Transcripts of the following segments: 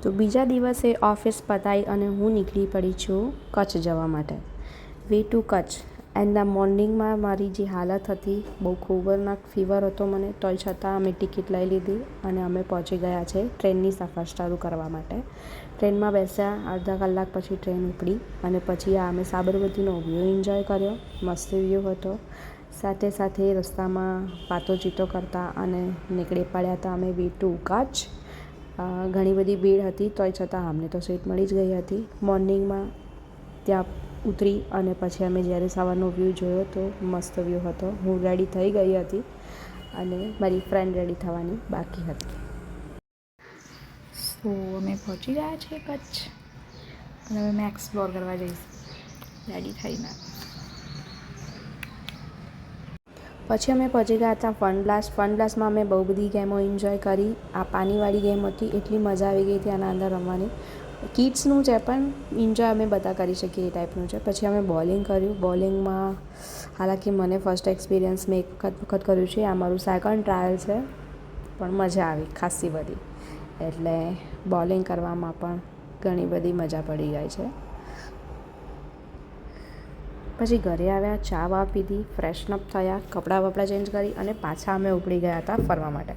તો બીજા દિવસે ઓફિસ પતાવી અને હું નીકળી પડી છું કચ્છ જવા માટે. Way to Kutch. And the મોર્નિંગમાં મારી જે હાલત હતી, બહુ ખતરનાક ફીવર હતો મને, તોય છતાં અમે ટિકિટ લઈ લીધી અને અમે પહોંચી ગયા છે ટ્રેનની સફર શરૂ કરવા માટે. ટ્રેનમાં બેસ્યા, અડધા કલાક પછી ટ્રેન ઉપડી અને પછી અમે સાબરમતીનો વ્યૂ એન્જોય કર્યો. મસ્ત વ્યૂ હતો. સાથે સાથે રસ્તામાં વાતોચીતો કરતા અને નીકળી પડ્યા હતા અમે વે ટુ કચ્છ. ઘણી બધી ભીડ હતી, તોય છતાં અમને તો સીટ મળી જ ગઈ હતી. મોર્નિંગમાં ત્યાં ઉતરી અને પછી અમે જ્યારે સવારનો વ્યૂ જોયો તો મસ્ત વ્યૂ હતો. હું રેડી થઈ ગઈ હતી અને મારી ફ્રેન્ડ રેડી થવાની બાકી હતી. સો અમે પહોંચી ગયા છીએ કચ્છ અને હવે મેં એક્સપ્લોર કરવા જઈશ રેડી થઈને. પછી અમે પહોંચી ગયા હતા ફન બ્લાસ્ટ. ફન બ્લાસ્ટમાં અમે બહુ બધી ગેમો એન્જોય કરી. આ પાણીવાળી ગેમ હતી, એટલી મજા આવી ગઈ હતી આના અંદર રમવાની. કિડ્સનું છે પણ એન્જોય અમે બધા કરી શકીએ એ ટાઈપનું છે. પછી અમે બોલિંગ કર્યું. બોલિંગમાં હાલાકી મને ફર્સ્ટ એક્સપિરિયન્સ મેં એક વખત કર્યું છે, આ મારું સેકન્ડ ટ્રાયલ છે, પણ મજા આવી ખાસી બધી. એટલે બોલિંગ કરવામાં પણ ઘણી બધી મજા પડી જાય છે. પછી ઘરે આવ્યા, ચા વા પીધી, ફ્રેશનઅપ થયા, કપડાં બપડા ચેન્જ કરી અને પાછા અમે ઉપડી ગયા હતા ફરવા માટે,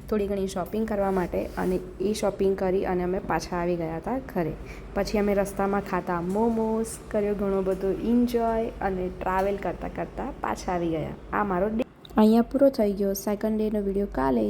થોડી ઘણી શોપિંગ કરવા માટે. અને એ શોપિંગ કરી અને અમે પાછા આવી ગયા હતા ઘરે. પછી અમે રસ્તામાં ખાતા મોમોસ, કર્યો ઘણો બધો એન્જોય અને ટ્રાવેલ કરતાં કરતાં પાછા આવી ગયા. આ મારો ડે અહીંયા પૂરો થઈ ગયો. સેકન્ડ ડેનો વિડીયો કાલે.